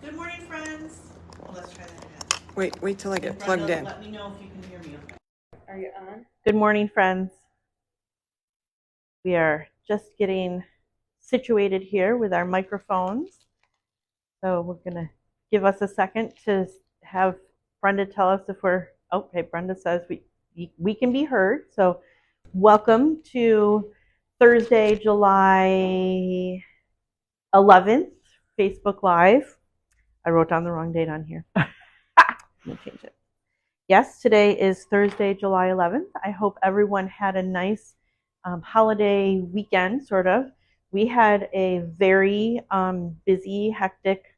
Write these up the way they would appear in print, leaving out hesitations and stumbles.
Good morning, friends. Let's try that again. Wait till I get plugged in. Let me know if you can hear me okay. Are you on? Good morning, friends. We are just getting situated here with our microphones. So we're going to give us a second to have Brenda tell us if we're, okay, Brenda says we can be heard. So welcome to Thursday, July 11th, Facebook Live. I wrote down the wrong date on here. I'm going to change it. Yes, today is Thursday, July 11th. I hope everyone had a nice holiday weekend, sort of. We had a very busy, hectic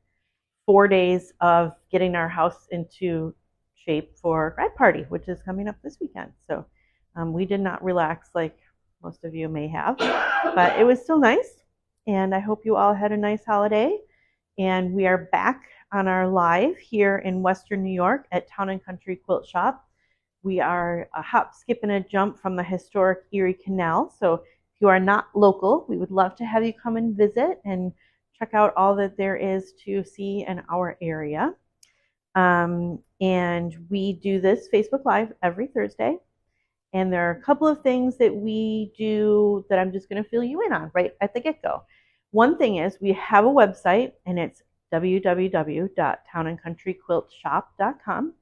4 days of getting our house into shape for grad party, which is coming up this weekend. So we did not relax like most of you may have, but it was still nice. And I hope you all had a nice holiday. And we are back on our live here in Western New York at Town & Country Quilt Shop. We are a hop, skip, and a jump from the historic Erie Canal. So if you are not local, we would love to have you come and visit and check out all that there is to see in our area. And we do this Facebook Live every Thursday. And there are a couple of things that we do that I'm just going to fill you in on right at the get-go. One thing is we have a website, and it's www.townandcountryquiltshop.com.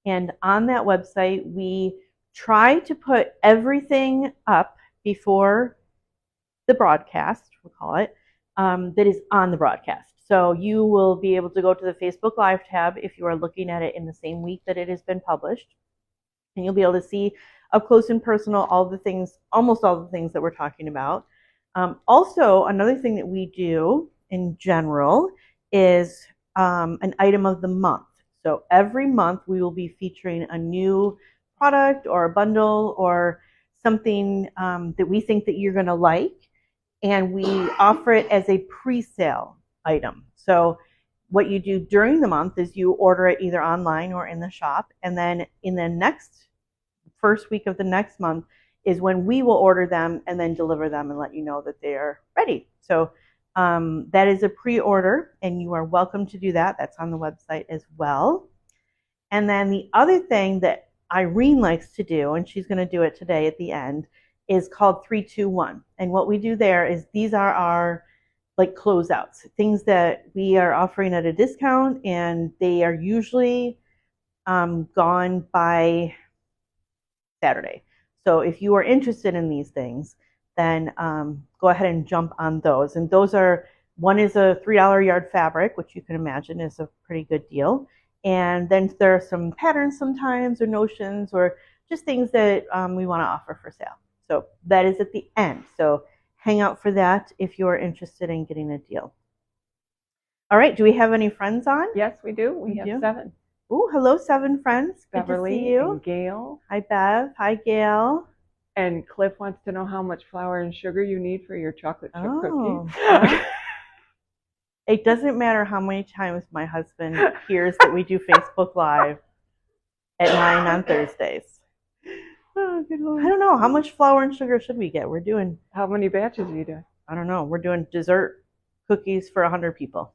And on that website, we try to put everything up before the broadcast, we'll call it, that is on the broadcast. So you will be able to go to the Facebook Live tab if you are looking at it in the same week that it has been published. And you'll be able to see up close and personal all the things, almost all the things that we're talking about. Also, another thing that we do in general is an item of the month. So every month we will be featuring a new product or a bundle or something that we think that you're going to like, and we offer it as a pre-sale item. So what you do during the month is you order it either online or in the shop, and then in the first week of the next month is when we will order them and then deliver them and let you know that they are ready. So that is a pre-order, and you are welcome to do that. That's on the website as well. And then the other thing that Irene likes to do, and she's going to do it today at the end, is called 3-2-1. And what we do there is these are our like closeouts, things that we are offering at a discount, and they are usually gone by Saturday. So if you are interested in these things, then go ahead and jump on those. And those are, one is a $3 yard fabric, which you can imagine is a pretty good deal. And then there are some patterns sometimes, or notions, or just things that we want to offer for sale. So that is at the end. So hang out for that if you are interested in getting a deal. All right, do we have any friends on? Yes, we do. We have 7. Oh, hello, 7 friends. Beverly, good to see you. And Gail. Hi, Bev. Hi, Gail. And Cliff wants to know how much flour and sugar you need for your chocolate chip cookies. It doesn't matter how many times my husband hears that we do Facebook Live at 9 on Thursdays. Oh, good Lord. I don't know. How much flour and sugar should we get? We're doing... How many batches are you doing? I don't know. We're doing dessert cookies for 100 people.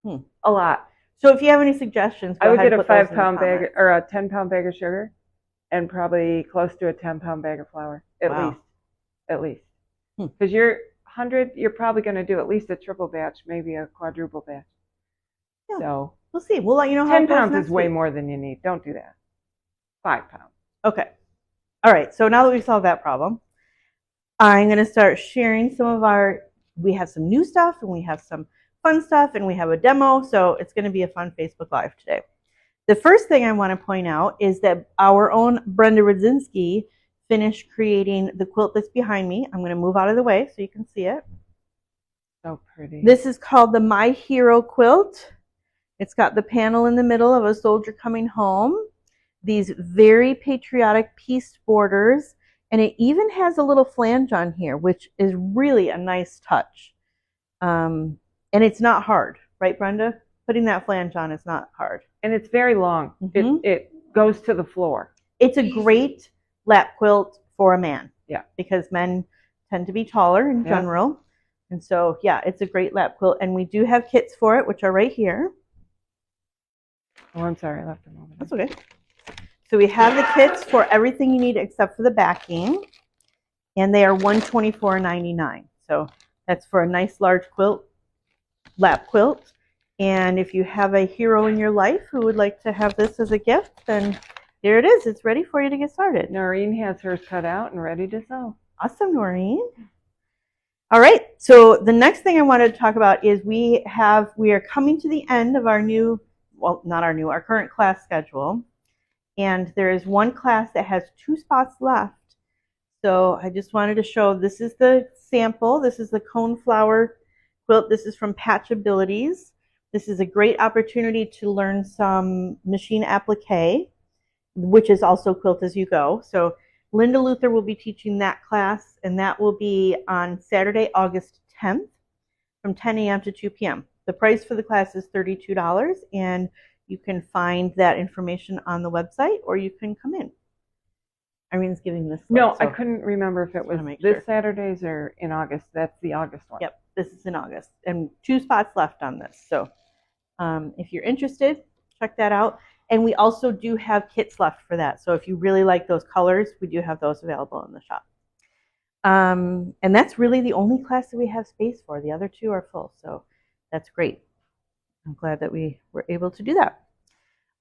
A lot. So if you have any suggestions, I would get a 5-pound bag or a 10-pound bag of sugar, and probably close to a 10-pound bag of flour, at least. Because you're 100, you're probably going to do at least a triple batch, maybe a quadruple batch. Yeah. So we'll see. We'll let you know how 10 pounds is way more than you need. Don't do that. 5 pounds. Okay. All right. So now that we've solved that problem, I'm going to start sharing some of we have some new stuff, and we have some fun stuff, and we have a demo. So it's going to be a fun Facebook Live today. The first thing I want to point out is that our own Brenda Rudzinski finished creating the quilt that's behind me. I'm going to move out of the way so you can see it. So pretty. This is called the My Hero quilt. It's got the panel in the middle of a soldier coming home, these very patriotic pieced borders, and it even has a little flange on here, which is really a nice touch. And it's not hard, right, Brenda? Putting that flange on is not hard. And it's very long. It goes to the floor. It's a great lap quilt for a man. Yeah. Because men tend to be taller in general. And so, yeah, it's a great lap quilt. And we do have kits for it, which are right here. Oh, I'm sorry, I left them over there. That's okay. So we have the kits for everything you need except for the backing. And they are $124.99. So that's for a nice large quilt, lap quilt. And if you have a hero in your life who would like to have this as a gift, then there it is. It's ready for you to get started. Noreen has hers cut out and ready to sew. Awesome, Noreen. All right, so the next thing I wanted to talk about is we are coming to the end of our new, well, not our new, our current class schedule. And there is one class that has 2 spots left. So I just wanted to show, this is the sample. This is the cone flower quilt. This is from Patchabilities. This is a great opportunity to learn some machine applique, which is also Quilt as You Go. So Linda Luther will be teaching that class, and that will be on Saturday, August 10th from 10 a.m. to 2 p.m. The price for the class is $32, and you can find that information on the website, or you can come in. Irene's giving this. No, I couldn't remember if it was this Saturdays or in August. That's the August one. Yep, this is in August, and 2 spots left on this. So if you're interested, check that out. And we also do have kits left for that. So if you really like those colors, we do have those available in the shop. And that's really the only class that we have space for. The other 2 are full, so that's great. I'm glad that we were able to do that.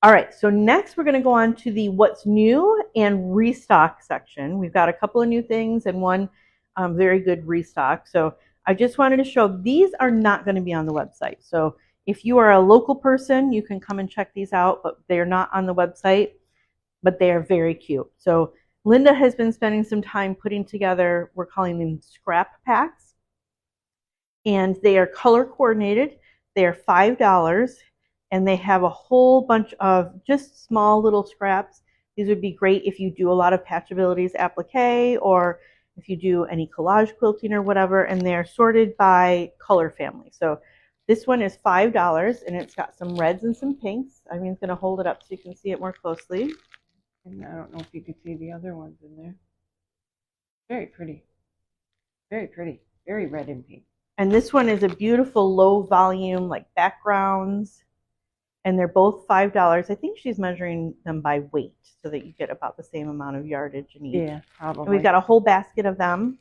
All right, so next we're going to go on to the what's new and restock section. We've got a couple of new things and one very good restock. So I just wanted to show, these are not going to be on the website. So if you are a local person, you can come and check these out, but they're not on the website, but they are very cute. So Linda has been spending some time putting together, we're calling them scrap packs, and they are color coordinated. They are $5, and they have a whole bunch of just small little scraps. These would be great if you do a lot of Patchabilities applique, or if you do any collage quilting or whatever, and they're sorted by color family. So this one is $5, and it's got some reds and some pinks. Irene's going to hold it up so you can see it more closely. And I don't know if you can see the other ones in there. Very pretty. Very pretty. Very red and pink. And this one is a beautiful low volume, like backgrounds. And they're both $5. I think she's measuring them by weight so that you get about the same amount of yardage in each. Yeah, probably. And we've got a whole basket of them.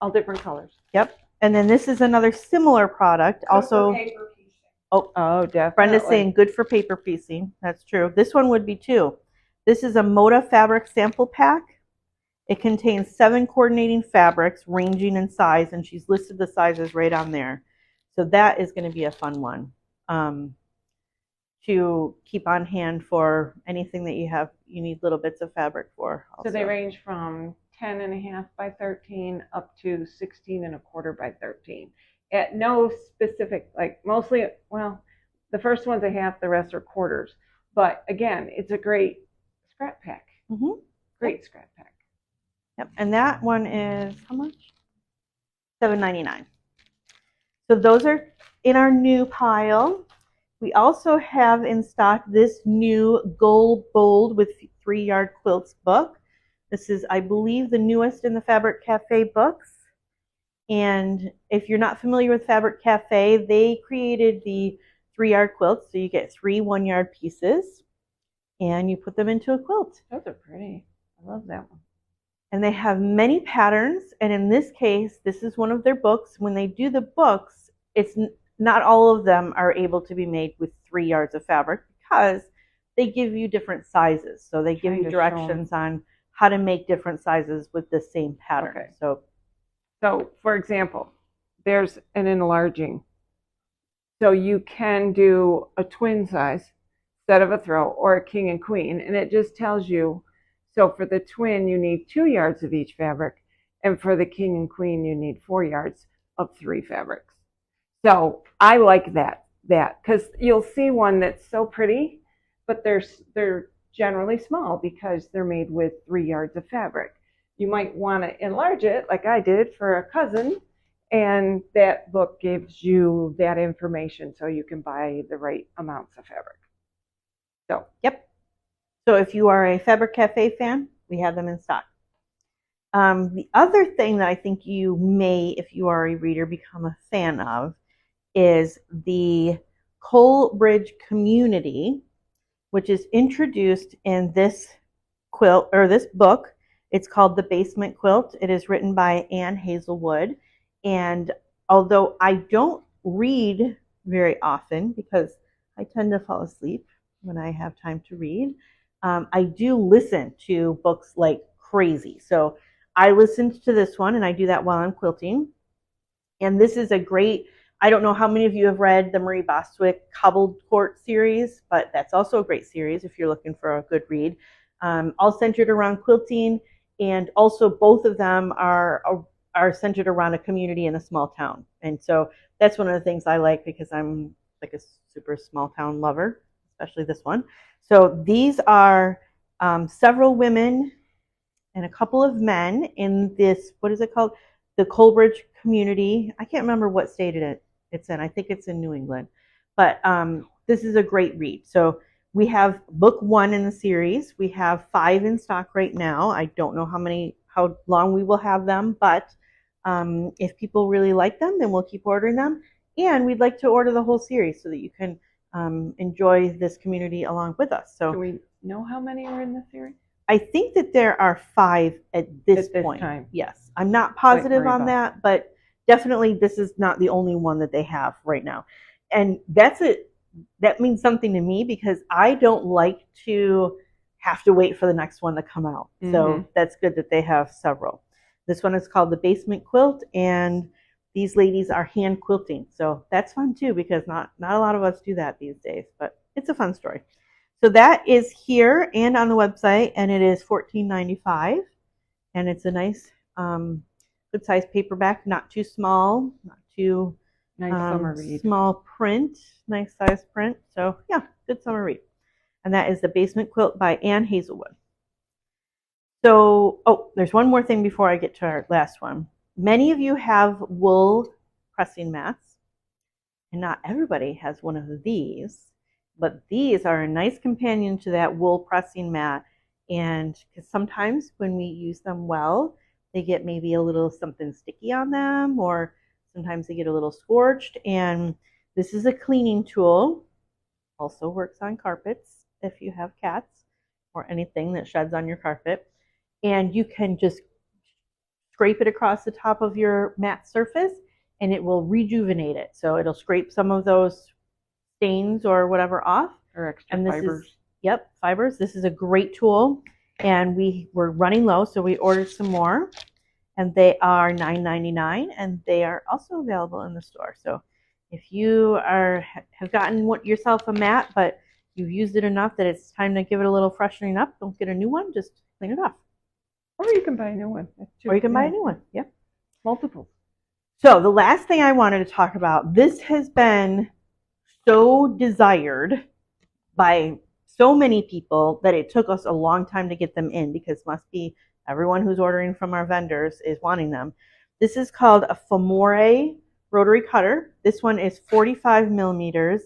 All different colors. Yep. And then this is another similar product. Good also, paper piecing. Oh, definitely. Brenda's saying good for paper piecing. That's true. This one would be too. This is a Moda fabric sample pack. It contains 7 coordinating fabrics ranging in size, and she's listed the sizes right on there. So that is going to be a fun one to keep on hand for anything that you need little bits of fabric for. Also. So they range from 10.5 by 13 up to 16.25 by 13. At no specific, like mostly, well, the first one's a half, the rest are quarters. But again, it's a great scrap pack. Mm-hmm. Great scrap pack. Yep, and that one is how much? $7.99. So those are in our new pile. We also have in stock this new Gold Bold with 3-yard quilts book. This is, I believe, the newest in the Fabric Cafe books. And if you're not familiar with Fabric Cafe, they created the 3-yard quilts. So you get 3 1-yard pieces, and you put them into a quilt. Those are pretty. I love that one. And they have many patterns. And in this case, this is one of their books. When they do the books, it's not all of them are able to be made with 3 yards of fabric because they give you different sizes. So they give you directions on how to make different sizes with the same pattern. Okay. So for example, there's an enlarging. So you can do a twin size instead of a throw, or a king and queen, and it just tells you, so for the twin you need 2 yards of each fabric, and for the king and queen you need 4 yards of 3 fabrics. So I like that because you'll see one that's so pretty, but they're generally small because they're made with 3 yards of fabric. You might want to enlarge it like I did for a cousin, and that book gives you that information so you can buy the right amounts of fabric. So yep. So if you are a Fabric Cafe fan, we have them in stock. The other thing that I think you may, if you are a reader, become a fan of is the Coleridge community, which is introduced in this quilt or this book. It's called The Basement Quilt. It is written by Anne Hazelwood. And although I don't read very often because I tend to fall asleep when I have time to read, I do listen to books like crazy. So I listened to this one, and I do that while I'm quilting. And this is a great, I don't know how many of you have read the Marie Bostwick Cobbled Court series, but that's also a great series if you're looking for a good read. All centered around quilting, and also both of them are centered around a community in a small town. And so that's one of the things I like because I'm like a super small town lover, especially this one. So these are several women and a couple of men in this, what is it called? The Coleridge community. I can't remember what state it's in. I think it's in New England. But this is a great read. So we have book 1 in the series. We have 5 in stock right now. I don't know how long we will have them, but if people really like them, then we'll keep ordering them. And we'd like to order the whole series so that you can enjoy this community along with us. So do we know how many are in the series? I think that there are 5 at this point. Time. Yes. I'm not positive on that, but definitely this is not the only one that they have right now. And that means something to me because I don't like to have to wait for the next one to come out. Mm-hmm. So that's good that they have several. This one is called The Basement Quilt, and these ladies are hand quilting. So that's fun too because not a lot of us do that these days, but it's a fun story. So that is here and on the website, and it is $14.95, and it's a nice, good size paperback, not too small, not too nice summer read. Small print, nice size print. So yeah, good summer read. And that is The Basement Quilt by Anne Hazelwood. So, there's one more thing before I get to our last one. Many of you have wool pressing mats, and not everybody has one of these. But these are a nice companion to that wool pressing mat. And because sometimes when we use them well, they get maybe a little something sticky on them, or sometimes they get a little scorched. And this is a cleaning tool. Also works on carpets if you have cats or anything that sheds on your carpet. And you can just scrape it across the top of your mat surface and it will rejuvenate it. So it'll scrape some of those stains or whatever off. Or extra fibers. Fibers. This is a great tool. And we were running low, so we ordered some more. And they are $9.99, and they are also available in the store. So if you have gotten yourself a mat, but you've used it enough that it's time to give it a little freshening up, don't get a new one, just clean it off. Or you can buy a new one. Buy a new one. Yeah. Multiple. So the last thing I wanted to talk about, this has been so desired by so many people that it took us a long time to get them in because must be everyone who's ordering from our vendors is wanting them. This is called a Famore rotary cutter. This one is 45 millimeters.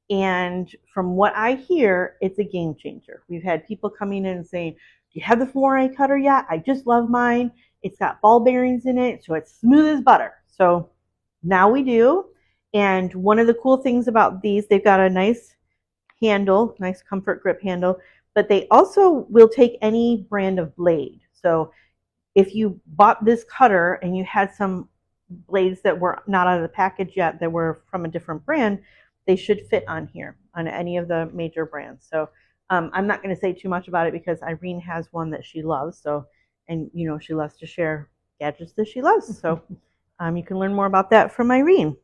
And from what I hear, it's a game changer. We've had people coming in and saying, do you have the Famore cutter yet? I just love mine. It's got ball bearings in it, so it's smooth as butter. So now we do. And one of the cool things about these, they've got a nice handle, nice comfort grip handle, but they also will take any brand of blade. So if you bought this cutter and you had some blades that were not out of the package yet, that were from a different brand, they should fit on here, on any of the major brands. So I'm not going to say too much about it because Irene has one that she loves. So, and you know, she loves to share gadgets that she loves. So you can learn more about that from Irene.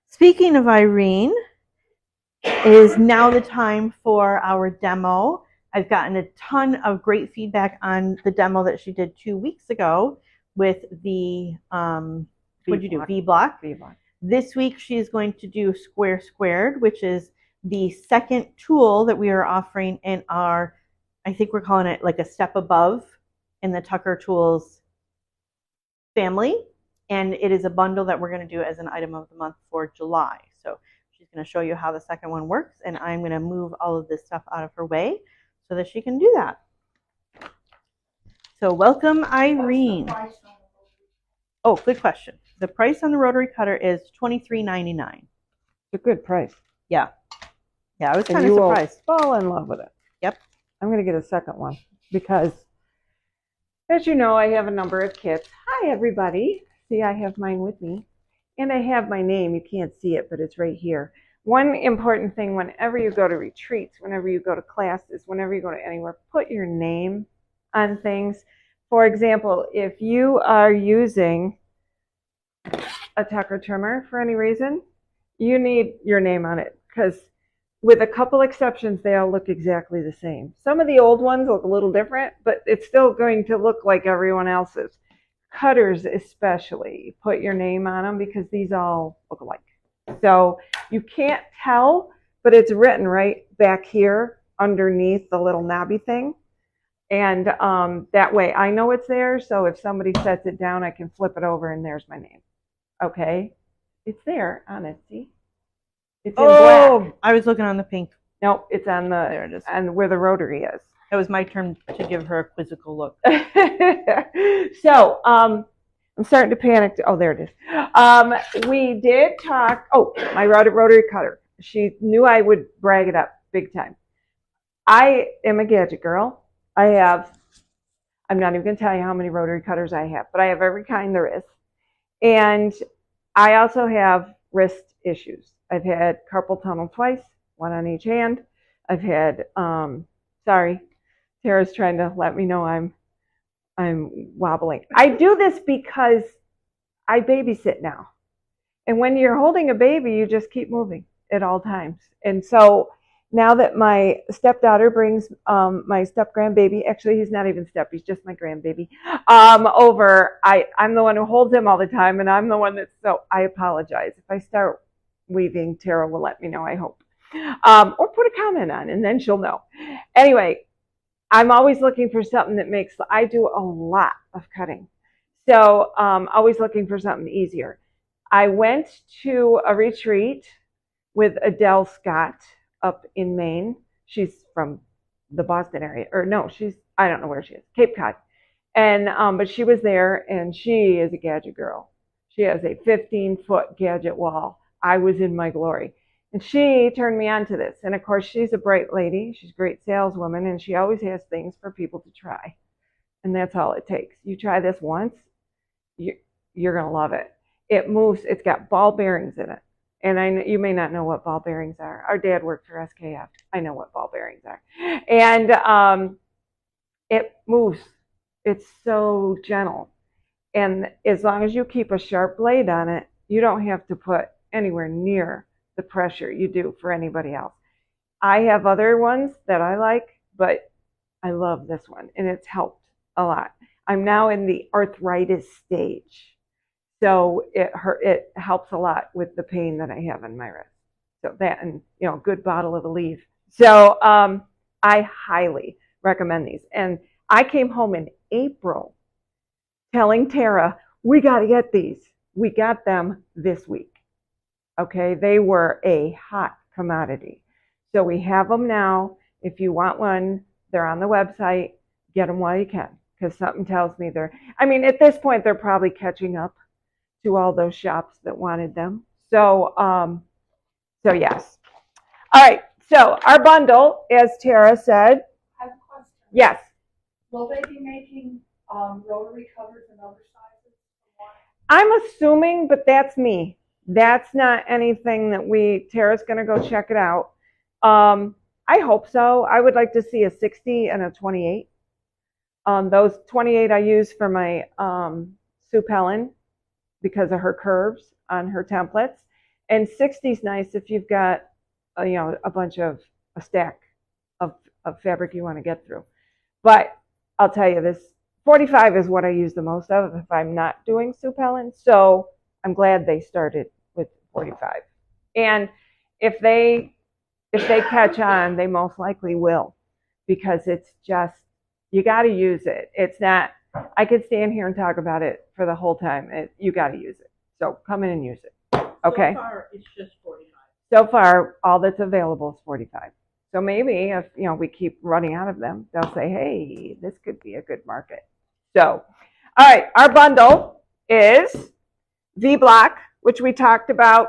Speaking of Irene, it is now the time for our demo. I've gotten a ton of great feedback on the demo that she did 2 weeks ago with the, what'd you do? V-block. V-block. This week she is going to do Square Squared, which is the second tool that we are offering in our, I think we're calling it like a step above in the Tucker Tools family. And it is a bundle that we're going to do as an item of the month for July. So she's going to show you how the second one works, and I'm going to move all of this stuff out of her way so that she can do that. So welcome, Irene. Oh, good question. The price on the rotary cutter is $23.99. It's a good price. Yeah. Yeah, I was And kind of you will surprised. fall in love with it. Yep. I'm going to get a second one because, as you know, I have a number of kits. Hi, everybody. See, I have mine with me. And I have my name. You can't see it, but it's right here. One important thing whenever you go to retreats, whenever you go to classes, whenever you go to anywhere, put your name on things. For example, if you are using a Tucker trimmer for any reason, you need your name on it because with a couple exceptions, they all look exactly the same. Some of the old ones look a little different, but it's still going to look like everyone else's. Cutters especially, put your name on them because these all look alike. So you can't tell, but it's written right back here underneath the little knobby thing. And that way I know it's there. So if somebody sets it down, I can flip it over and there's my name. Okay. It's there on it. See? It's in black. I was looking on the pink. Nope, it's on the, There it is. and where the rotary is. It was my turn to give her a quizzical look. So, I'm starting to panic. Oh, there it is. We did talk. Oh, my rotary cutter. She knew I would brag it up big time. I am a gadget girl. I'm not even going to tell you how many rotary cutters I have, but I have every kind there is. And I also have wrist issues. I've had carpal tunnel twice, one on each hand. I've had, sorry, Tara's trying to let me know I'm wobbling. I do this because I babysit now. And when you're holding a baby, you just keep moving at all times. And so now that my stepdaughter brings my step grandbaby, actually he's not even step, he's just my grandbaby, over, I'm the one who holds him all the time, and I'm the one that's, so I apologize. If I start weaving, Tara will let me know, I hope. Or put a comment on, and then she'll know. Anyway, I'm always looking for something that makes, I do a lot of cutting. So always looking for something easier. I went to a retreat with Adele Scott up in Maine. She's from the Boston area, or no, I don't know where she is, Cape Cod. And, but she was there, and she is a gadget girl. She has a 15-foot gadget wall. I was in my glory. And she turned me on to this. And of course, she's a bright lady. She's a great saleswoman, and she always has things for people to try. And that's all it takes. You try this once, you're going to love it. It moves. It's got ball bearings in it. And you may not know what ball bearings are. Our dad worked for SKF. I know what ball bearings are. And it moves. It's so gentle. And as long as you keep a sharp blade on it, you don't have to put anywhere near the pressure you do for anybody else. I have other ones that I like, but I love this one, and it's helped a lot. I'm now in the arthritis stage, so it helps a lot with the pain that I have in my wrist. So that, and a good bottle of Aleve. So I highly recommend these. And I came home in April telling Tara, we got to get these. We got them this week. Okay, they were a hot commodity. So we have them now. If you want one, they're on the website. Get them while you can, because something tells me at this point, they're probably catching up to all those shops that wanted them. So, so yes. All right, so our bundle, as Tara said. I have a question. Yes. Will they be making rotary covers in other sizes? I'm assuming, but that's me. That's not anything that Tara's going to go check it out. I hope so. I would like to see a 60 and a 28. Those 28 I use for my Sue Pellin because of her curves on her templates. And 60 is nice if you've got, a stack of fabric you want to get through. But I'll tell you this, 45 is what I use the most of if I'm not doing Sue Pellin. So I'm glad they started with 45. And if they catch on, they most likely will, because it's just, you got to use it. It's not, I could stand here and talk about it for the whole time. You got to use it. So come in and use it. Okay. So far, it's just 45. So far, all that's available is 45. So maybe if we keep running out of them, they'll say, hey, this could be a good market. So, all right, our bundle is V-Block, which we talked about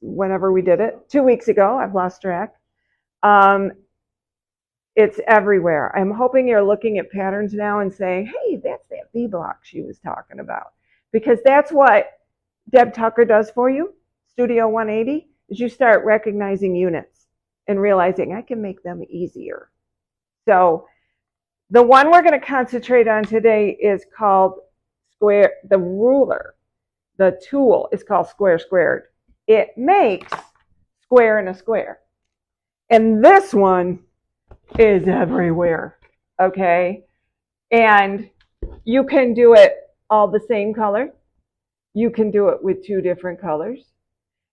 whenever we did it, 2 weeks ago. I've lost track. It's everywhere. I'm hoping you're looking at patterns now and saying, hey, that's that V-Block she was talking about. Because that's what Deb Tucker does for you, Studio 180, is you start recognizing units and realizing I can make them easier. So the one we're going to concentrate on today is called Square, the ruler. The tool is called Square Squared. It makes square in a square. And this one is everywhere, okay? And you can do it all the same color. You can do it with 2 different colors.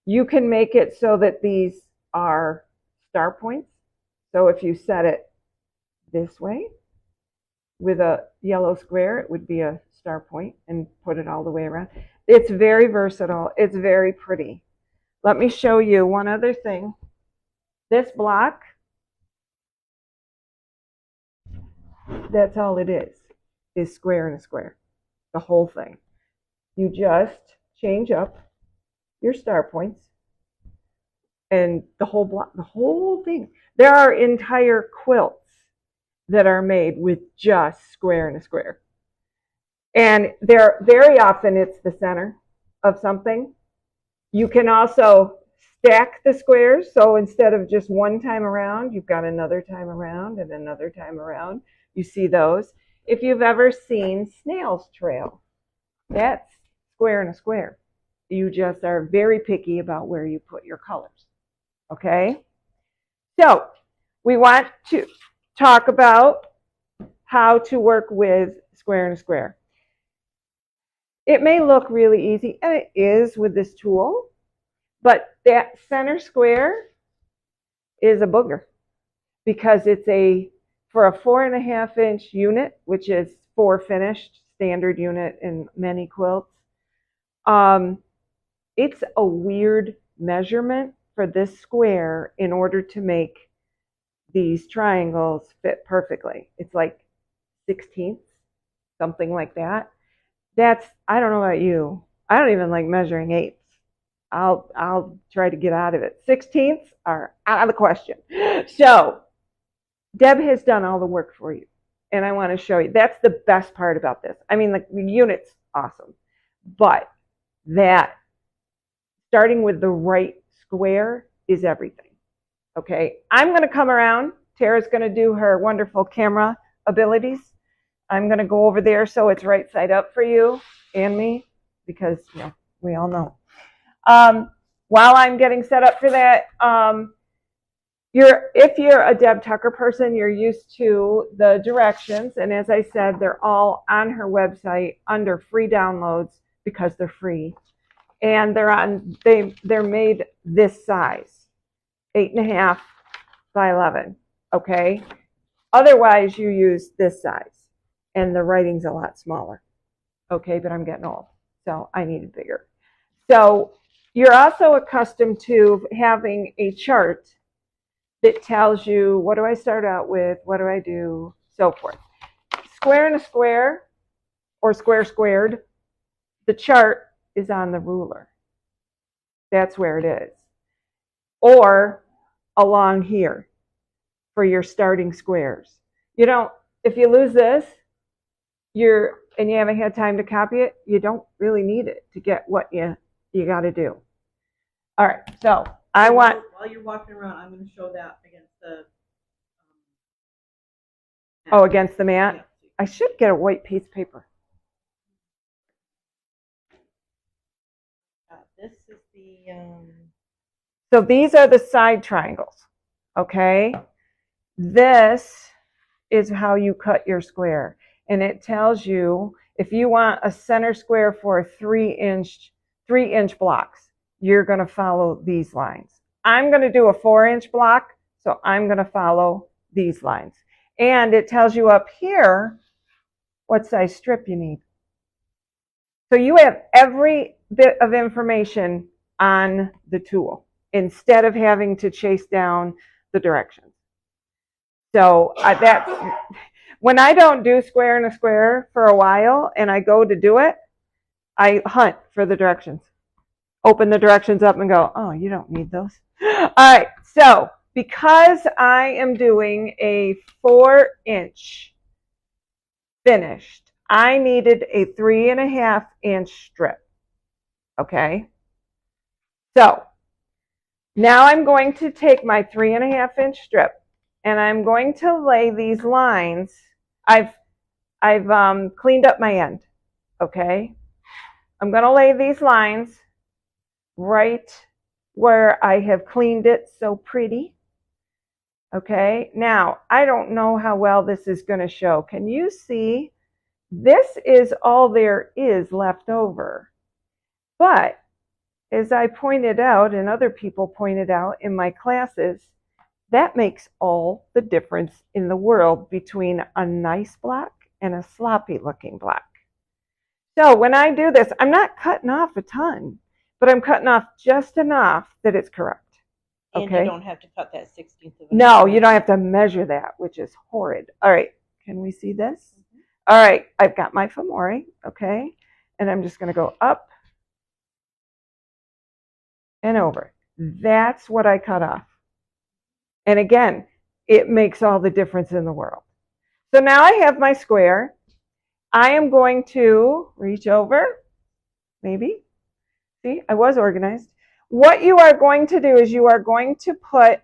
You can make it so that these are star points. So if you set it this way with a yellow square, it would be a star point, and put it all the way around. It's very versatile. It's very pretty. Let me show you one other thing. This block, that's all it is square in a square, the whole thing. You just change up your star points and the whole block, the whole thing. There are entire quilts that are made with just square in a square. And they're very often it's the center of something. You can also stack the squares. So instead of just one time around, you've got another time around and another time around. You see those. If you've ever seen Snail's Trail, that's square in a square. You just are very picky about where you put your colors. Okay? So we want to talk about how to work with square in a square. It may look really easy, and it is with this tool, but that center square is a booger because it's for a 4.5 inch unit, which is 4 finished, standard unit in many quilts. It's a weird measurement for this square in order to make these triangles fit perfectly. It's like 16ths, something like that. I don't know about you. I don't even like measuring 8ths. I'll try to get out of it. 16ths are out of the question. So Deb has done all the work for you. And I want to show you. That's the best part about this. I mean, the unit's awesome. But that starting with the right square is everything. Okay, I'm going to come around. Tara's going to do her wonderful camera abilities. I'm going to go over there so it's right side up for you and me, because we all know. While I'm getting set up for that, if you're a Deb Tucker person, you're used to the directions, and as I said, they're all on her website under free downloads because they're free, and they're made this size, 8.5 by 11. Okay, otherwise you use this size. And the writing's a lot smaller. Okay, but I'm getting old, so I need it bigger. So you're also accustomed to having a chart that tells you, what do I start out with, what do I do, so forth. Square in a square, or square squared, the chart is on the ruler. That's where it is. Or along here for your starting squares. If you lose this, and you haven't had time to copy it, you don't really need it to get what you got to do. All right, so while you're walking around, I'm going to show that against the against the mat. Yeah. I should get a white piece of paper. This is the So these are the side triangles. Okay, this is how you cut your square. And it tells you if you want a center square for 3-inch blocks, you're going to follow these lines. I'm going to do a 4-inch block, so I'm going to follow these lines. And it tells you up here what size strip you need. So you have every bit of information on the tool instead of having to chase down the directions. So When I don't do square and a square for a while and I go to do it, I hunt for the directions. Open the directions up and go, oh, you don't need those. All right, so because I am doing a 4-inch finished, I needed a 3.5-inch strip. Okay, so now I'm going to take my 3.5-inch strip and I'm going to lay these lines. I've cleaned up my end. Okay, I'm going to lay these lines right where I have cleaned it so pretty. Okay, now I don't know how well this is going to show. Can you see? This is all there is left over. But as I pointed out and other people pointed out in my classes, that makes all the difference in the world between a nice block and a sloppy looking block. So when I do this, I'm not cutting off a ton, but I'm cutting off just enough that it's correct. And Okay. you don't have to cut that 16th of an inch. No, you don't have to measure that, which is horrid. All right, can we see this? All right, I've got my femore, okay, and I'm just going to go up and over. That's what I cut off. And again, it makes all the difference in the world. So now I have my square. I am going to reach over, maybe. See, I was organized. What you are going to do is you are going to put,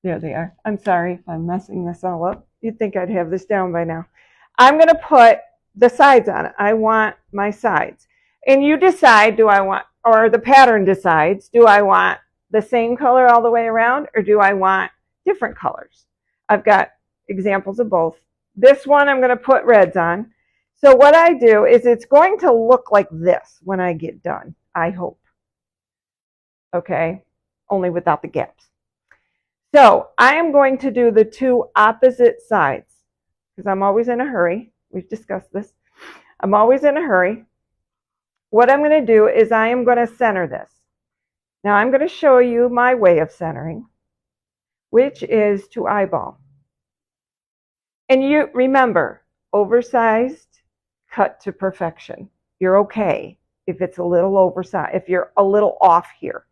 there they are. I'm sorry if I'm messing this all up. You'd think I'd have this down by now. I'm going to put the sides on it. I want my sides. And you decide, do I want, or the pattern decides, do I want the same color all the way around or do I want different colors? I've got examples of both. This one I'm going to put reds on. So what I do is it's going to look like this when I get done, I hope. Okay, only without the gaps. So I am going to do the two opposite sides because I'm always in a hurry. We've discussed this. I'm always in a hurry. What I'm going to do is I am going to center this. Now I'm going to show you my way of centering, which is to eyeball. And you remember, oversized, cut to perfection. You're okay if it's a little oversized, if you're a little off here.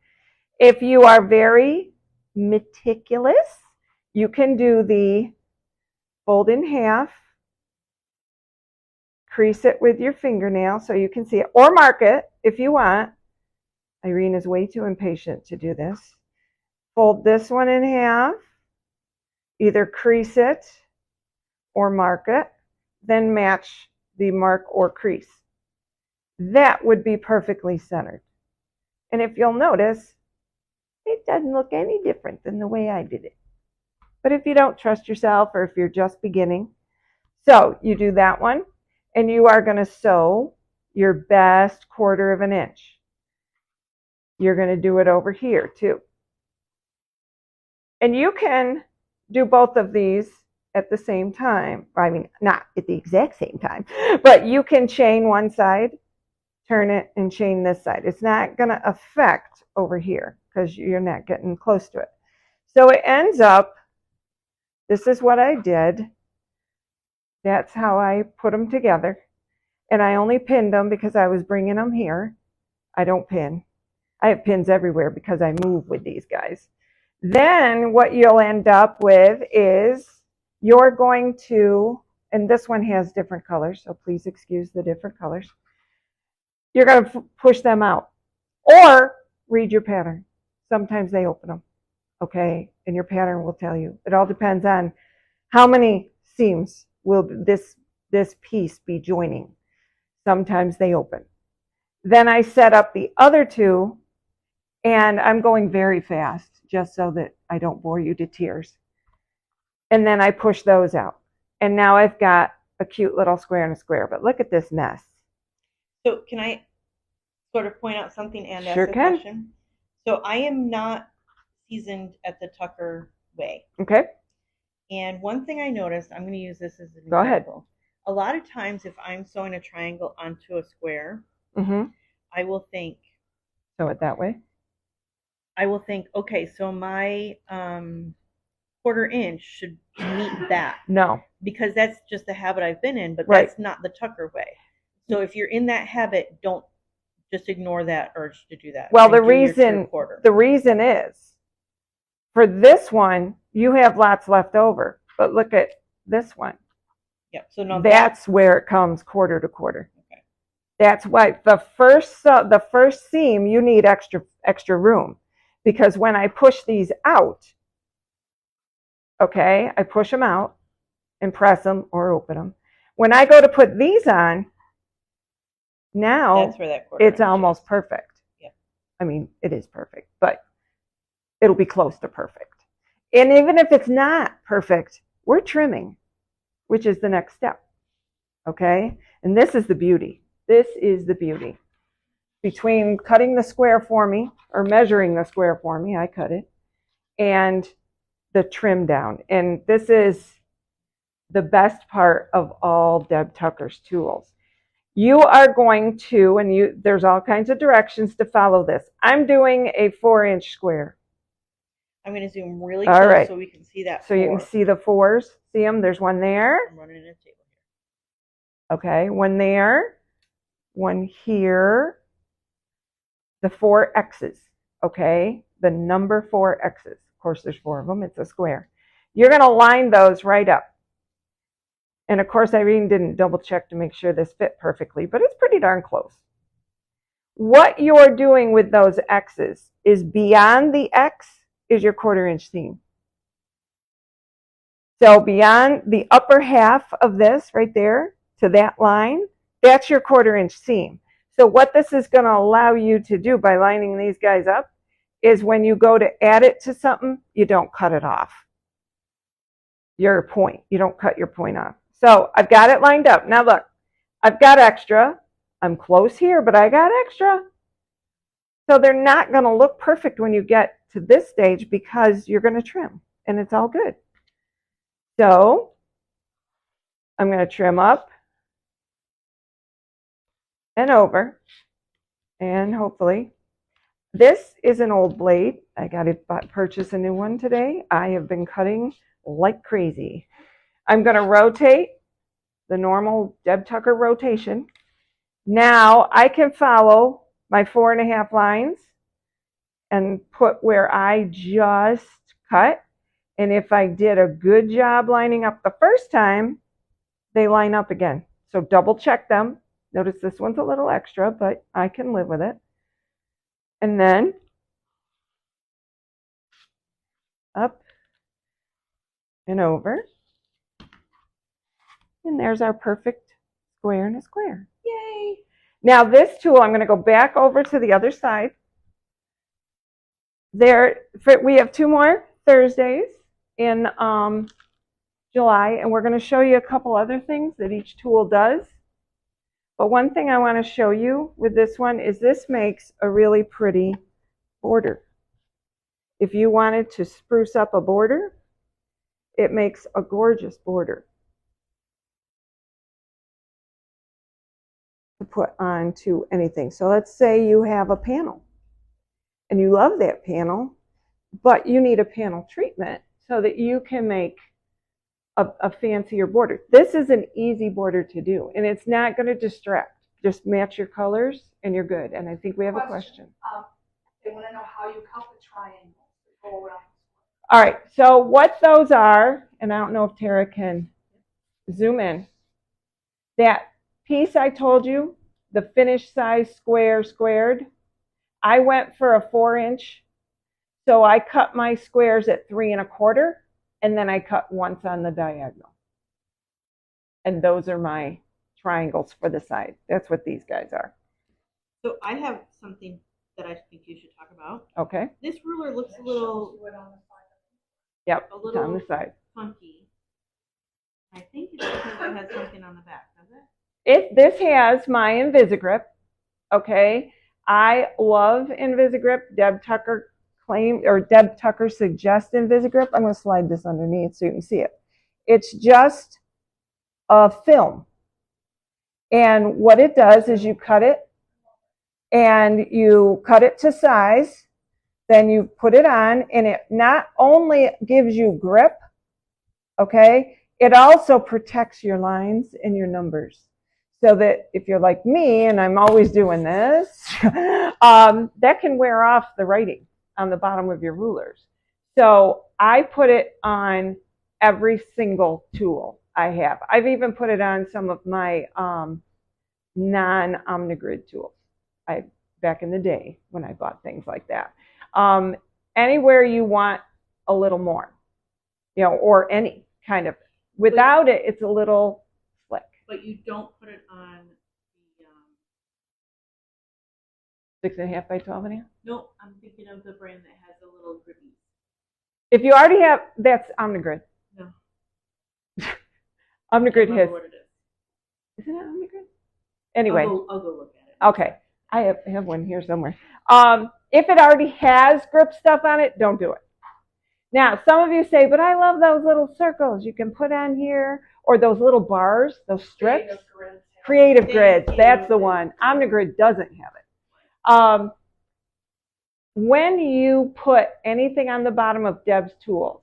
If you are very meticulous, you can do the fold in half, crease it with your fingernail so you can see it, or mark it if you want. Irene is way too impatient to do this. Fold this one in half, either crease it or mark it, then match the mark or crease. That would be perfectly centered. And if you'll notice, it doesn't look any different than the way I did it. But if you don't trust yourself or if you're just beginning, so you do that one and you are going to sew your best 1/4 inch. You're going to do it over here too. And you can do both of these at the same time. I mean, not at the exact same time, but you can chain one side, turn it, and chain this side. It's not going to affect over here because you're not getting close to it. So it ends up, this is what I did. That's how I put them together. And I only pinned them because I was bringing them here. I don't pin. I have pins everywhere because I move with these guys. Then what you'll end up with is you're going to, and this one has different colors, so please excuse the different colors. You're going to push them out or read your pattern. Sometimes they open them, okay? And your pattern will tell you. It all depends on how many seams will this piece be joining. Sometimes they open. Then I set up the other two, and I'm going very fast just so that I don't bore you to tears. And then I push those out. And now I've got a cute little square and a square, but look at this mess. So can I sort of point out something and ask Sure a can. question? So I am not seasoned at the Tucker way. Okay. And one thing I noticed, I'm going to use this as an Go ahead. example. A lot of times if I'm sewing a triangle onto a square, Mm-hmm. I will think, Sew it that way. okay, so my 1/4 inch should meet that. No. because that's just the habit I've been in, but Right. that's not the tucker way. So if you're in that habit, don't just ignore that urge to do that. Well, and the do your true reason quarter. the reason is for this one you have lots left over, but look at this one. Yeah. So now That's where it comes quarter to quarter. Okay. That's why the first seam you need extra room, because when I push these out, okay, I push them out and press them or open them. When I go to put these on, now that's where that quarter it's almost perfect. Yeah. I mean, it is perfect, but it'll be close to perfect. And even if it's not perfect, we're trimming, which is the next step. Okay? And this is the beauty. This is the beauty. Between cutting the square for me, or measuring the square for me, I cut it, and the trim down. And this is the best part of all Deb Tucker's tools. You are going to, and there's all kinds of directions to follow this. I'm doing a 4-inch square. I'm going to zoom really close right. so we can see that. So you can see the 4s. See them? There's one there. I'm running in a table here. Okay, one there, one here. The 4 X's. Okay, the number 4 X's. Of course, there's 4 of them. It's a square. You're going to line those right up. And of course, Irene didn't double check to make sure this fit perfectly, but it's pretty darn close. What you're doing with those X's is beyond the X is your 1/4 inch seam. So beyond the upper half of this right there to that line, that's your 1/4 inch seam. So what this is going to allow you to do by lining these guys up is when you go to add it to something, you don't cut it off. Your point. You don't cut your point off. So I've got it lined up. Now look, I've got extra. I'm close here, but I got extra. So they're not going to look perfect when you get to this stage because you're going to trim, and it's all good. So I'm going to trim up and over, and hopefully, this is an old blade. I got to purchase a new one today. I have been cutting like crazy. I'm going to rotate the normal Deb Tucker rotation. Now I can follow my 4.5 lines and put where I just cut. And if I did a good job lining up the first time, they line up again. So double check them. Notice this one's a little extra, but I can live with it. And then up and over. And there's our perfect square and a square. Yay! Now this tool, I'm going to go back over to the other side. We have 2 more Thursdays in July, and we're going to show you a couple other things that each tool does. But one thing I want to show you with this one is this makes a really pretty border. If you wanted to spruce up a border, it makes a gorgeous border to put onto anything. So let's say you have a panel and you love that panel, but you need a panel treatment so that you can make a fancier border. This is an easy border to do, and it's not going to distract. Just match your colors and you're good. And I think we have a question. They want to know how you cut the triangle to go around. All right, so what those are, and I don't know if Tara can zoom in, that piece I told you, the finished size square squared, I went for a 4-inch, so I cut my squares at 3 1/4, and then I cut once on the diagonal. And those are my triangles for the side. That's what these guys are. So I have something that I think you should talk about. Okay. This ruler looks a little, yep, a little on the side. funky. I think it's because it has something on the back, does it? This has my Invisigrip. Okay. I love Invisigrip. Deb Tucker Deb Tucker suggests Invisigrip. I'm going to slide this underneath so you can see it. It's just a film. And what it does is you cut it, and you cut it to size, then you put it on, and it not only gives you grip, okay, It also protects your lines and your numbers. So that if you're like me, and I'm always doing this, that can wear off the writing on the bottom of your rulers. So I put it on every single tool I have. I've even put it on some of my non-Omnigrid tools. Back in the day when I bought things like that. Anywhere you want a little more, or any kind of. Without it, it's a little slick. But you don't put it on the 6.5 by 12.5. No, I'm thinking of the brand that has a little grippies. If you already have, that's Omnigrid. No. Omnigrid has. What it is. Isn't it Omnigrid? Anyway. I'll go look at it. Okay. I have one here somewhere. If it already has grip stuff on it, don't do it. Now, some of you say, but I love those little circles you can put on here, or those little bars, those strips. Creative grids, that's the one. Omnigrid doesn't have it. When you put anything on the bottom of Deb's tools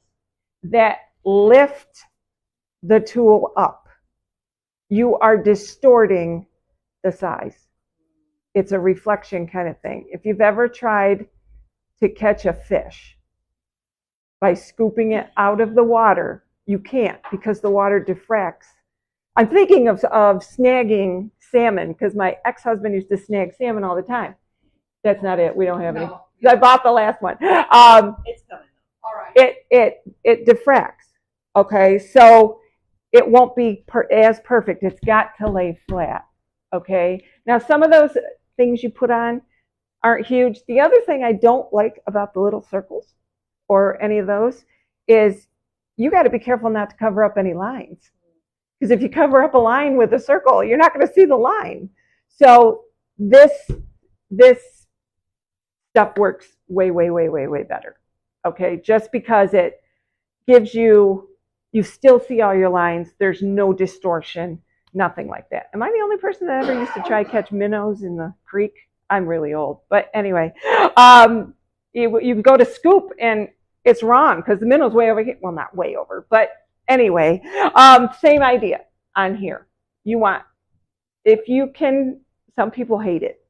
that lift the tool up, you are distorting the size. It's a reflection kind of thing. If you've ever tried to catch a fish by scooping it out of the water, you can't because the water diffracts. I'm thinking of snagging salmon because my ex-husband used to snag salmon all the time. That's not it. We don't have any. I bought the last one. It's coming. All right. It diffracts. Okay, so it won't be as perfect. It's got to lay flat. Okay. Now some of those things you put on aren't huge. The other thing I don't like about the little circles or any of those is you got to be careful not to cover up any lines. Because if you cover up a line with a circle, you're not going to see the line. So this stuff works way, way, way, way, way better. Okay, just because it gives you still see all your lines. There's no distortion, nothing like that. Am I the only person that ever used to try to catch minnows in the creek? I'm really old. But anyway, you go to scoop and it's wrong because the minnow's way over here. Well, not way over, but anyway, same idea on here. If you can, some people hate it.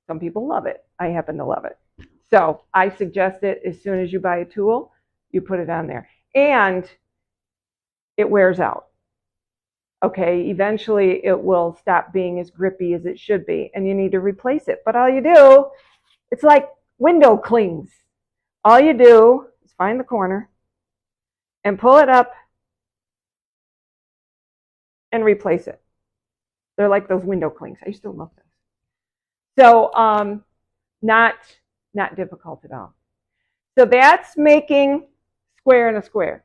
Some people love it. I happen to love it. So I suggest it as soon as you buy a tool, you put it on there. And it wears out. Okay, eventually it will stop being as grippy as it should be, and you need to replace it. But all you do, it's like window clings. All you do is find the corner and pull it up and replace it. They're like those window clings. I used to love them. So not difficult at all. So that's making square and a square.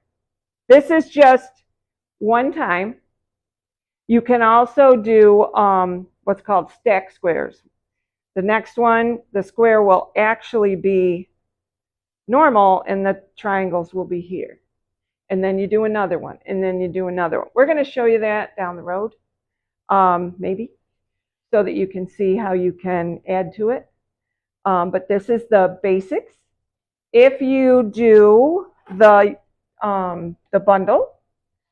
This is just one time. You can also do what's called stack squares. The next one, the square will actually be normal and the triangles will be here. And then you do another one, and then you do another one. We're going to show you that down the road, maybe, so that you can see how you can add to it. But this is the basics. If you do the bundle,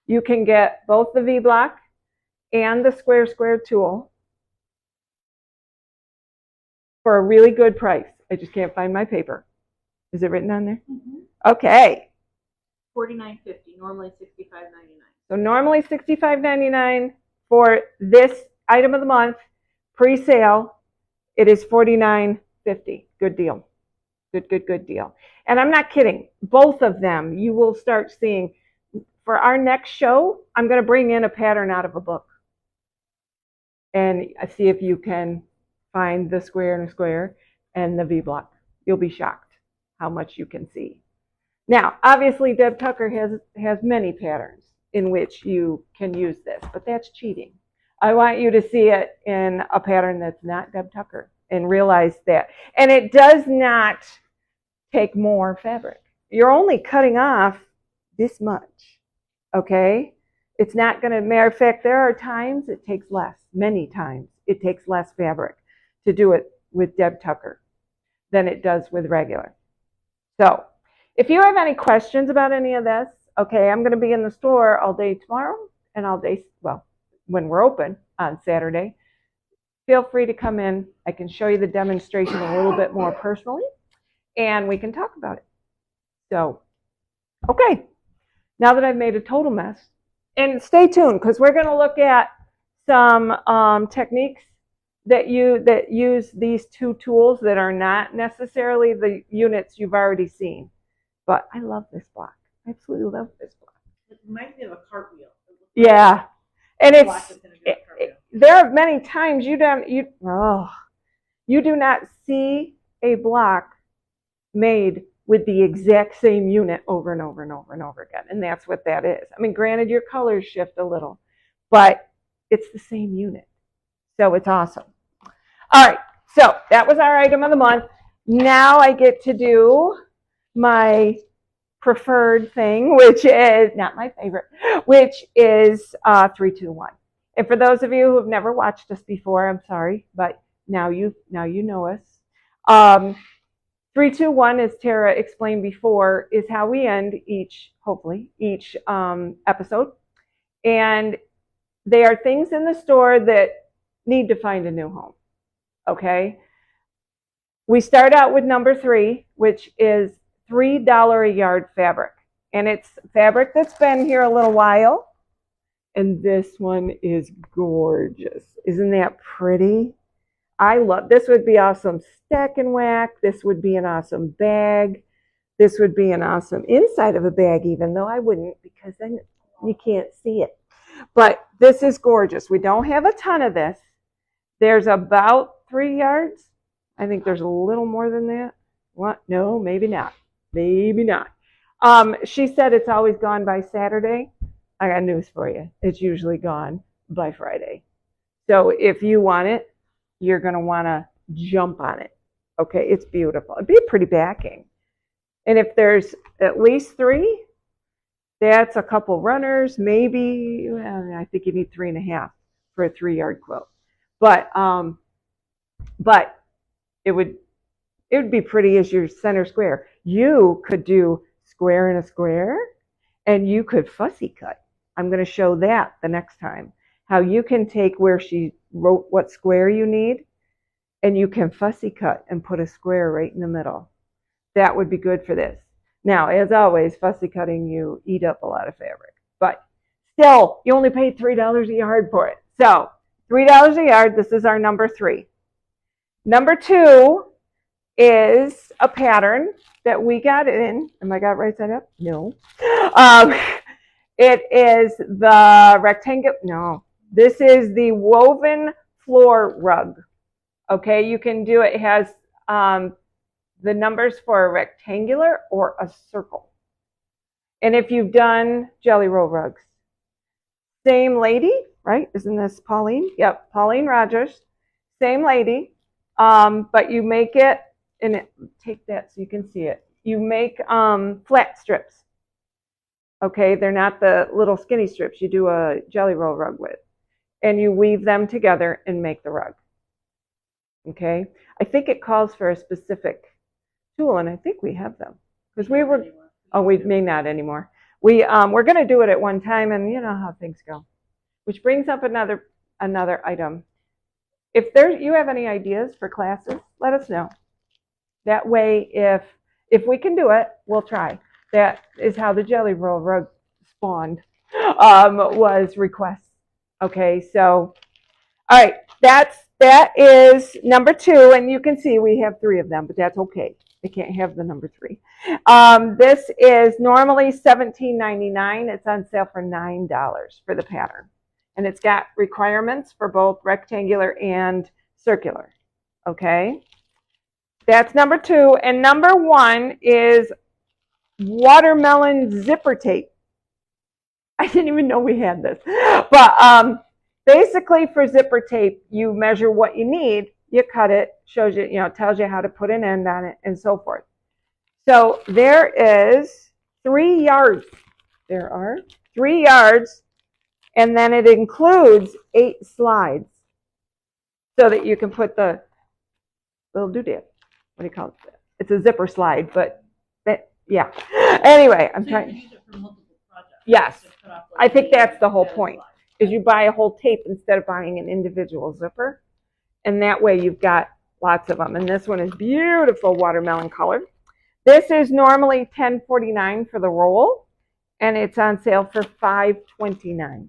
you can get both the V-block and the square tool for a really good price. I just can't find my paper. Is it written on there? Mm-hmm. Okay. $49.50, normally $65.99. So normally $65.99 for this item of the month, pre-sale. It is $49.50. Good deal. Good deal. And I'm not kidding. Both of them, you will start seeing. For our next show, I'm going to bring in a pattern out of a book. And see if you can find the square and a square and the V-block. You'll be shocked how much you can see. Now, obviously, Deb Tucker has many patterns in which you can use this, but that's cheating. I want you to see it in a pattern that's not Deb Tucker and realize that. And it does not take more fabric. You're only cutting off this much, okay? It's not going to, matter of fact, there are times it takes less, many times it takes less fabric to do it with Deb Tucker than it does with regular. So if you have any questions about any of this, okay, I'm going to be in the store all day tomorrow and all day, well, when we're open on Saturday, feel free to come in. I can show you the demonstration a little bit more personally, and we can talk about it. So, okay, now that I've made a total mess, and stay tuned because we're going to look at some techniques that use these two tools that are not necessarily the units you've already seen. But I love this block. I absolutely love this block. It reminds me of a cartwheel. Yeah, and there are many times you do not see a block made with the exact same unit over and over and over and over again, and that's what that is. I mean, granted, your colors shift a little, but it's the same unit, so it's awesome. All right, so that was our item of the month. Now I get to do my preferred thing, which is not my favorite, which is 3, 2, 1. And for those of you who have never watched us before, I'm sorry, but now you know us. 3, 2, 1, as Tara explained before, is how we end hopefully each episode. And they are things in the store that need to find a new home. Okay? We start out with number 3, which is $3 a yard fabric. And it's fabric that's been here a little while. And this one is gorgeous. Isn't that pretty? I love, this would be awesome stack and whack. This would be an awesome bag. This would be an awesome inside of a bag, even though I wouldn't, because then you can't see it. But this is gorgeous. We don't have a ton of this. There's about 3 yards. I think there's a little more than that. What? No, maybe not. Maybe not. She said it's always gone by Saturday. I got news for you. It's usually gone by Friday. So if you want it, you're going to want to jump on it. Okay, it's beautiful. It'd be a pretty backing. And if there's at least 3, that's a couple runners, maybe. Well, I think you need 3.5 for a 3-yard quilt. But it would be pretty as your center square. You could do square and a square, and you could fussy cut. I'm going to show that the next time. How you can take where she wrote what square you need, and you can fussy cut and put a square right in the middle. That would be good for this. Now, as always, fussy cutting, you eat up a lot of fabric. But still, you only paid $3 a yard for it. So, $3 a yard, this is our number 3. Number 2 is a pattern that we got in. Am I got it right side up? No. It is the rectangle. No. This is the woven floor rug. Okay, you can do it. It has the numbers for a rectangular or a circle. And if you've done jelly roll rugs, same lady, right? Isn't this Pauline? Yep, Pauline Rogers. Same lady, but you make it, and take that so you can see it. You make flat strips. Okay, they're not the little skinny strips you do a jelly roll rug with. And you weave them together and make the rug. Okay, I think it calls for a specific tool, and I think we have them. Because we were, oh, we may not anymore. We're going to do it at one time, and you know how things go. Which brings up another item. If you have any ideas for classes, let us know. That way, if we can do it, we'll try. That is how the jelly roll rug spawned, was requests. Okay, so, all right, that is number 2, and you can see we have 3 of them, but that's okay. They can't have the number 3. This is normally $17.99. It's on sale for $9 for the pattern. And it's got requirements for both rectangular and circular. Okay? That's number 2. And number 1 is watermelon zipper tape. I didn't even know we had this. But basically for zipper tape, you measure what you need, you cut it, shows you, tells you how to put an end on it, and so forth. So there is 3 yards. There are 3 yards, and then it includes 8 slides so that you can put the little doodad. What do you call it? It's a zipper slide, but yeah. Anyway, I'm trying. Yes. to put up, I think that's the whole that is point, why. is you buy a whole tape instead of buying an individual zipper. And that way you've got lots of them. And this one is beautiful watermelon color. This is normally $10.49 for the roll, and it's on sale for $5.29.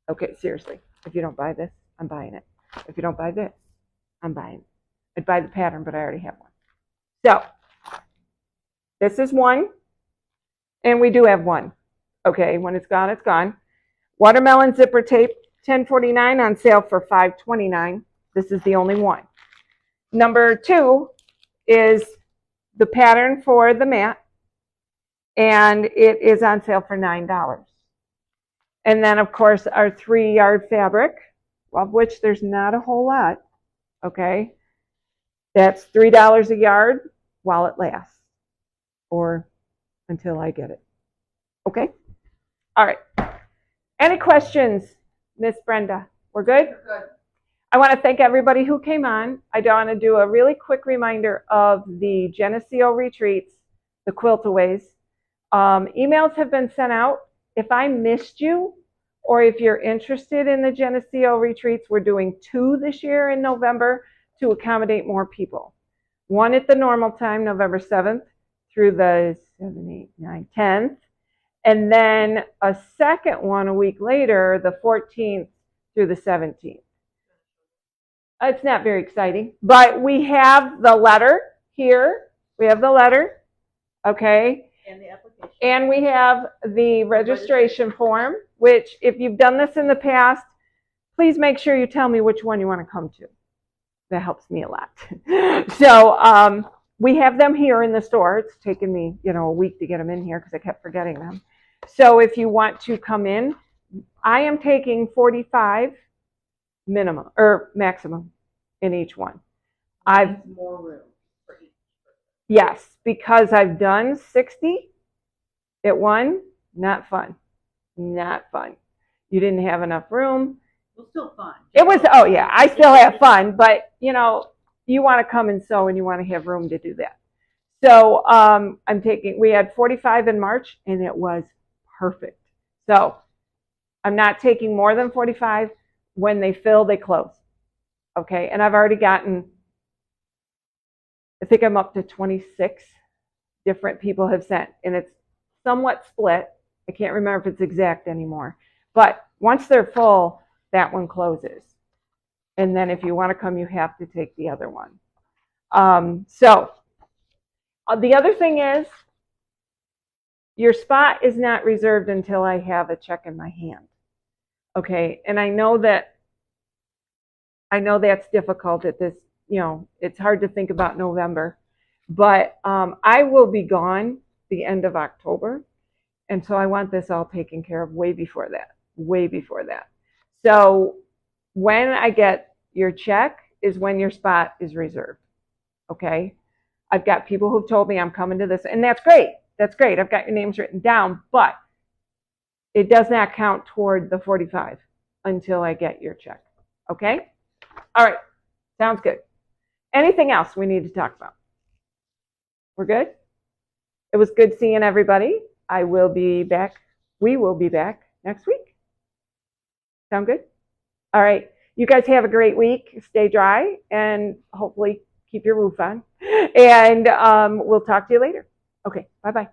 Okay, seriously, if you don't buy this, I'm buying it. If you don't buy this, I'm buying it. I'd buy the pattern, but I already have one. So, this is one, and we do have one. Okay, when it's gone, it's gone. Watermelon zipper tape, $10.49 on sale for $5.29. This is the only one. Number 2 is the pattern for the mat, and it is on sale for $9. And then, of course, our 3-yard fabric, of which there's not a whole lot, okay? That's $3 a yard while it lasts, or until I get it. Okay? All right. Any questions, Miss Brenda? We're good? You're good. I want to thank everybody who came on. I want to do a really quick reminder of the Geneseo retreats, the Quiltaways. Emails have been sent out. If I missed you, or if you're interested in the Geneseo retreats, we're doing 2 this year in November to accommodate more people. One at the normal time, November 7th through the 7th, 8th, 9th, 10th. And then a second one a week later, the 14th through the 17th. It's not very exciting, but we have the letter here. We have the letter, okay? And the application. And we have the registration form, which if you've done this in the past, please make sure you tell me which one you want to come to. That helps me a lot. So we have them here in the store. It's taken me, a week to get them in here because I kept forgetting them. So if you want to come in, I am taking 45 minimum or maximum in each one. I've more room for each. Yes, because I've done 60 at one. Not fun. Not fun. You didn't have enough room. It was still fun. It was, oh yeah, I still have fun, but you want to come and sew and you want to have room to do that. So we had 45 in March and it was perfect. So I'm not taking more than 45. When they fill, they close. Okay, and I've already gotten, I think I'm up to 26 different people have sent, and it's somewhat split. I can't remember if it's exact anymore. But once they're full, that one closes. And then if you want to come, you have to take the other one. So the other thing is, your spot is not reserved until I have a check in my hand. Okay, and I know that's difficult at this, it's hard to think about November, but I will be gone the end of October, and so I want this all taken care of way before that. So when I get your check is when your spot is reserved, okay? I've got people who've told me I'm coming to this, and that's great. That's great. I've got your names written down, but it does not count toward the 45 until I get your check, okay? All right, sounds good. Anything else we need to talk about? We're good? It was good seeing everybody. We will be back next week. Sound good? All right, you guys have a great week. Stay dry and hopefully keep your roof on. And we'll talk to you later. Okay, bye-bye.